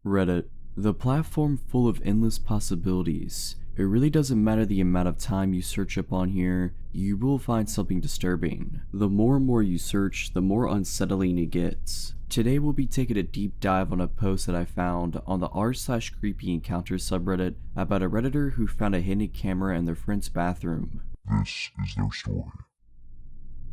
Reddit, the platform full of endless possibilities. It really doesn't matter the amount of time you search up on here, you will find something disturbing. The more and more you search, the more unsettling it gets. Today we'll be taking a deep dive on a post that I found on the r/creepy encounters subreddit about a redditor who found a hidden camera in their friend's bathroom. This is their story.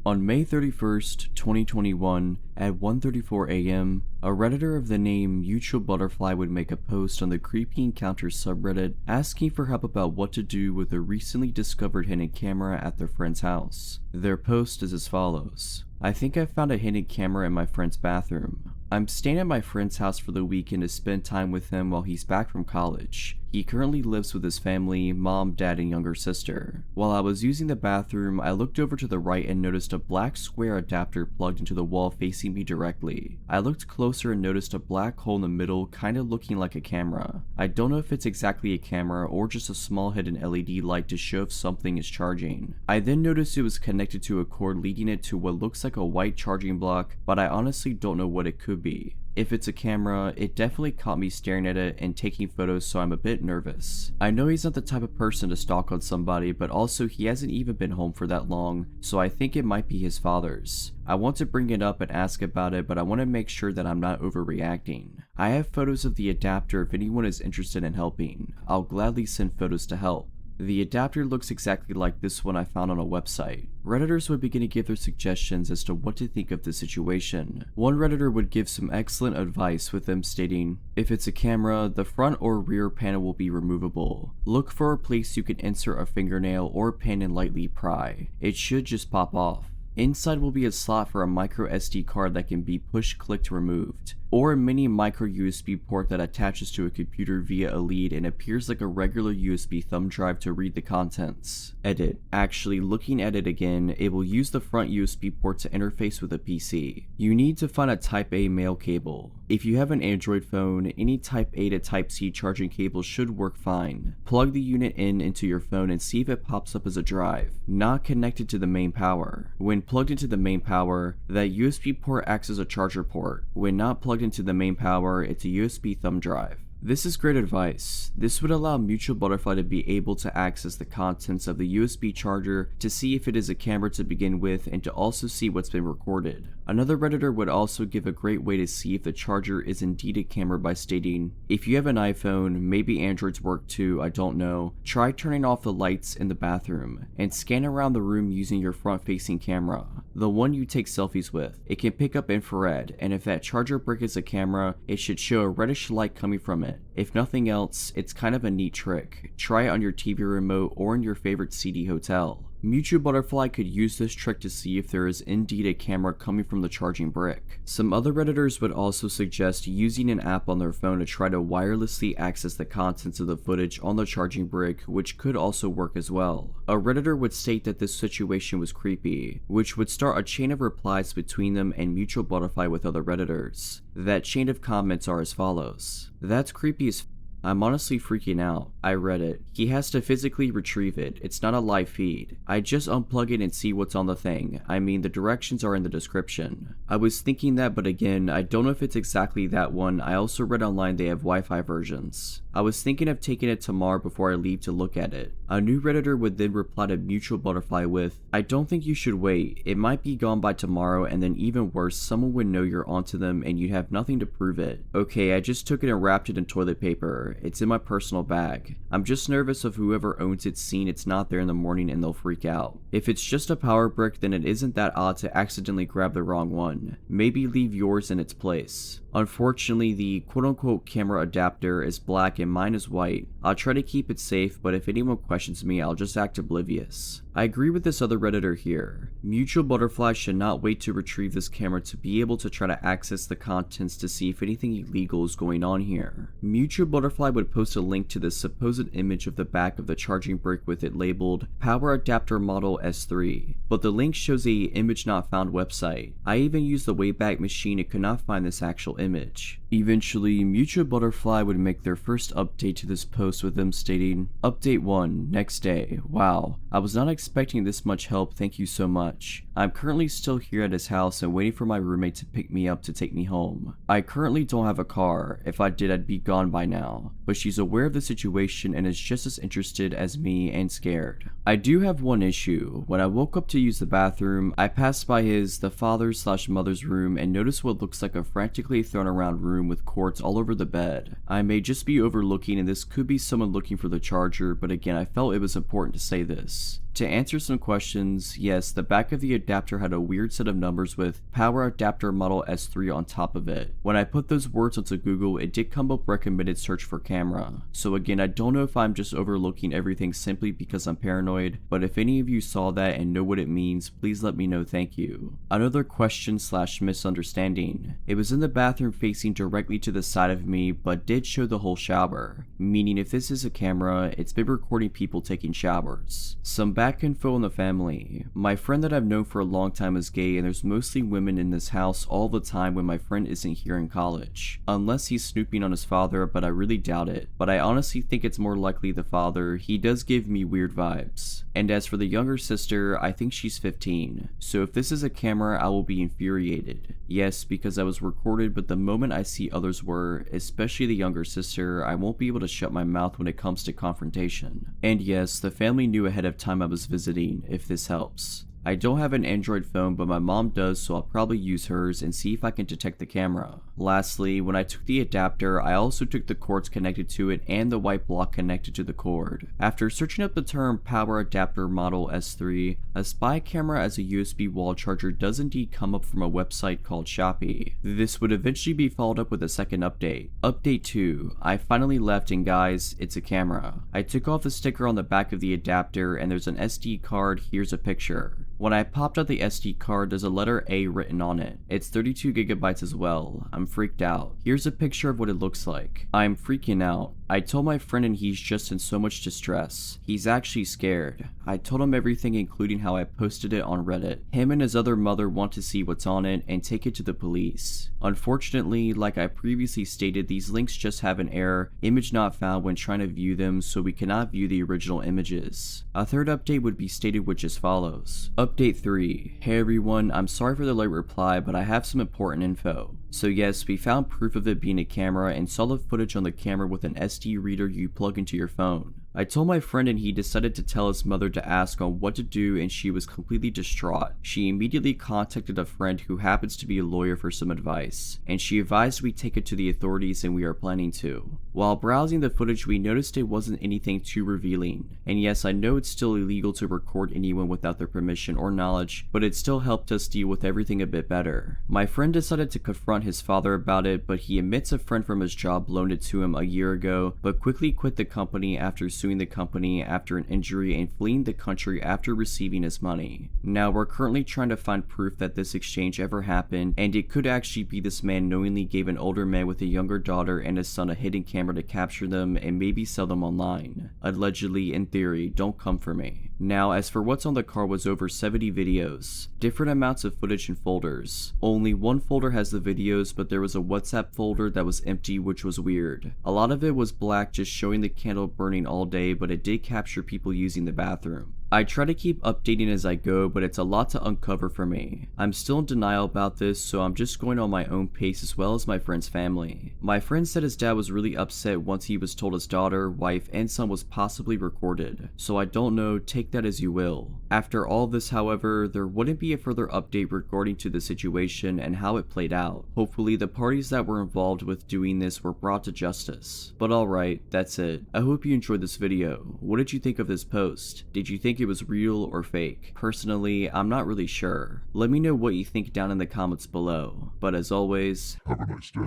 On May 31st, 2021, at 1:34 a.m., a redditor of the name Mutual Butterfly would make a post on the Creepy Encounters subreddit asking for help about what to do with a recently discovered hidden camera at their friend's house. Their post is as follows. I think I found a hidden camera in my friend's bathroom. I'm staying at my friend's house for the weekend to spend time with him while he's back from college. He currently lives with his family, mom, dad, and younger sister. While I was using the bathroom, I looked over to the right and noticed a black square adapter plugged into the wall facing me directly. I looked closer and noticed a black hole in the middle, kinda looking like a camera. I don't know if it's exactly a camera or just a small hidden LED light to show if something is charging. I then noticed it was connected to a cord leading it to what looks like a white charging block, but I honestly don't know what it could be. If it's a camera, it definitely caught me staring at it and taking photos, so I'm a bit nervous. I know he's not the type of person to stalk on somebody, but also he hasn't even been home for that long, so I think it might be his father's. I want to bring it up and ask about it, but I want to make sure that I'm not overreacting. I have photos of the adapter if anyone is interested in helping. I'll gladly send photos to help. The adapter looks exactly like this one I found on a website. Redditors would begin to give their suggestions as to what to think of the situation. One Redditor would give some excellent advice, with them stating, if it's a camera, the front or rear panel will be removable. Look for a place you can insert a fingernail or pen and lightly pry. It should just pop off. Inside will be a slot for a micro SD card that can be push-clicked removed, or a mini micro USB port that attaches to a computer via a lead and appears like a regular USB thumb drive to read the contents. Edit. Actually, looking at it again, it will use the front USB port to interface with a PC. You need to find a Type A male cable. If you have an Android phone, any Type A to Type C charging cable should work fine. Plug the unit into your phone and see if it pops up as a drive, not connected to the main power. When plugged into the main power, that USB port acts as a charger port. When not plugged into the main power, it's a USB thumb drive. This is great advice. This would allow Mutual Butterfly to be able to access the contents of the USB charger to see if it is a camera to begin with and to also see what's been recorded. Another Redditor would also give a great way to see if the charger is indeed a camera by stating, if you have an iPhone, maybe Androids work too, I don't know, try turning off the lights in the bathroom and scan around the room using your front-facing camera, the one you take selfies with. It can pick up infrared, and if that charger brick is a camera, it should show a reddish light coming from it. If nothing else, it's kind of a neat trick. Try it on your TV remote or in your favorite CD hotel. Mutual Butterfly could use this trick to see if there is indeed a camera coming from the charging brick. Some other Redditors would also suggest using an app on their phone to try to wirelessly access the contents of the footage on the charging brick, which could also work as well. A Redditor would state that this situation was creepy, which would start a chain of replies between them and Mutual Butterfly with other Redditors. That chain of comments are as follows. That's creepy as I'm honestly freaking out. I read it. He has to physically retrieve it. It's not a live feed. I just unplug it and see what's on the thing. I mean, the directions are in the description. I was thinking that, but again, I don't know if it's exactly that one. I also read online they have Wi-Fi versions. I was thinking of taking it tomorrow before I leave to look at it. A new Redditor would then reply to Mutual Butterfly with, I don't think you should wait. It might be gone by tomorrow, and then even worse, someone would know you're onto them and you'd have nothing to prove it. Okay, I just took it and wrapped it in toilet paper. It's in my personal bag. I'm just nervous of whoever owns it seeing it's not there in the morning and they'll freak out. If it's just a power brick, then it isn't that odd to accidentally grab the wrong one. Maybe leave yours in its place. Unfortunately, the quote-unquote camera adapter is black and mine is white. I'll try to keep it safe, but if anyone questions me, I'll just act oblivious. I agree with this other Redditor here. Mutual Butterfly should not wait to retrieve this camera to be able to try to access the contents to see if anything illegal is going on here. Mutual Butterfly would post a link to the supposed image of the back of the charging brick with it labeled Power Adapter Model S3, but the link shows a image not found website. I even used the Wayback Machine and could not find this actual image. image. Eventually, Mutual Butterfly would make their first update to this post with them stating, "Update 1, next day. Wow, I was not expecting this much help, thank you so much. I'm currently still here at his house and waiting for my roommate to pick me up to take me home. I currently don't have a car, if I did I'd be gone by now, but she's aware of the situation and is just as interested as me and scared. I do have one issue. When I woke up to use the bathroom, I passed by the father/mother's room and noticed what looks like a frantically thrown around room with cords all over the bed. I may just be overlooking and this could be someone looking for the charger, but again I felt it was important to say this. To answer some questions, yes, the back of the adapter had a weird set of numbers with Power Adapter Model S3 on top of it. When I put those words onto Google, it did come up recommended search for camera. So again, I don't know if I'm just overlooking everything simply because I'm paranoid, but if any of you saw that and know what it means, please let me know, thank you. Another question/misunderstanding. It was in the bathroom facing directly to the side of me, but did show the whole shower. Meaning if this is a camera, it's been recording people taking showers. Some back info on the family. My friend that I've known for a long time is gay and there's mostly women in this house all the time when my friend isn't here in college. Unless he's snooping on his father, but I really doubt it. But I honestly think it's more likely the father. He does give me weird vibes. And as for the younger sister, I think she's 15. So if this is a camera, I will be infuriated. Yes, because I was recorded, but the moment I see others were, especially the younger sister, I won't be able to shut my mouth when it comes to confrontation. And yes, the family knew ahead of time I was visiting, if this helps. I don't have an Android phone, but my mom does, so I'll probably use hers and see if I can detect the camera. Lastly, when I took the adapter, I also took the cords connected to it and the white block connected to the cord. After searching up the term Power Adapter Model S3, a spy camera as a USB wall charger does indeed come up from a website called Shopee. This would eventually be followed up with a second update. Update 2, I finally left and guys, it's a camera. I took off the sticker on the back of the adapter and there's an SD card, here's a picture. When I popped out the SD card, there's a letter A written on it. It's 32 gigabytes as well. I'm freaked out. Here's a picture of what it looks like. I'm freaking out. I told my friend and he's just in so much distress. He's actually scared. I told him everything including how I posted it on Reddit. Him and his other mother want to see what's on it and take it to the police. Unfortunately, like I previously stated, these links just have an error, image not found when trying to view them, so we cannot view the original images. A third update would be stated which as follows. Update 3. Hey everyone, I'm sorry for the late reply, but I have some important info. So yes, we found proof of it being a camera and saw the footage on the camera with an SD reader you plug into your phone. I told my friend and he decided to tell his mother to ask on what to do and she was completely distraught. She immediately contacted a friend who happens to be a lawyer for some advice, and she advised we take it to the authorities and we are planning to. While browsing the footage we noticed it wasn't anything too revealing, and yes I know it's still illegal to record anyone without their permission or knowledge, but it still helped us deal with everything a bit better. My friend decided to confront his father about it, but he admits a friend from his job loaned it to him a year ago, but quickly quit the company after suing the company after an injury and fleeing the country after receiving his money. Now we're currently trying to find proof that this exchange ever happened, and it could actually be this man knowingly gave an older man with a younger daughter and his son a hidden camera to capture them and maybe sell them online. Allegedly, in theory, don't come for me. Now as for what's on the car was over 70 videos, different amounts of footage and folders. Only one folder has the videos, but there was a WhatsApp folder that was empty, which was weird. A lot of it was black, just showing the candle burning all day, but it did capture people using the bathroom. I try to keep updating as I go, but it's a lot to uncover for me. I'm still in denial about this, so I'm just going on my own pace as well as my friend's family. My friend said his dad was really upset once he was told his daughter, wife, and son was possibly recorded, so I don't know, take that as you will. After all this, however, there wouldn't be a further update regarding to the situation and how it played out. Hopefully the parties that were involved with doing this were brought to justice. But alright, that's it. I hope you enjoyed this video. What did you think of this post? Did you think it was real or fake? Personally, I'm not really sure. Let me know what you think down in the comments below. But as always, Have a nice day.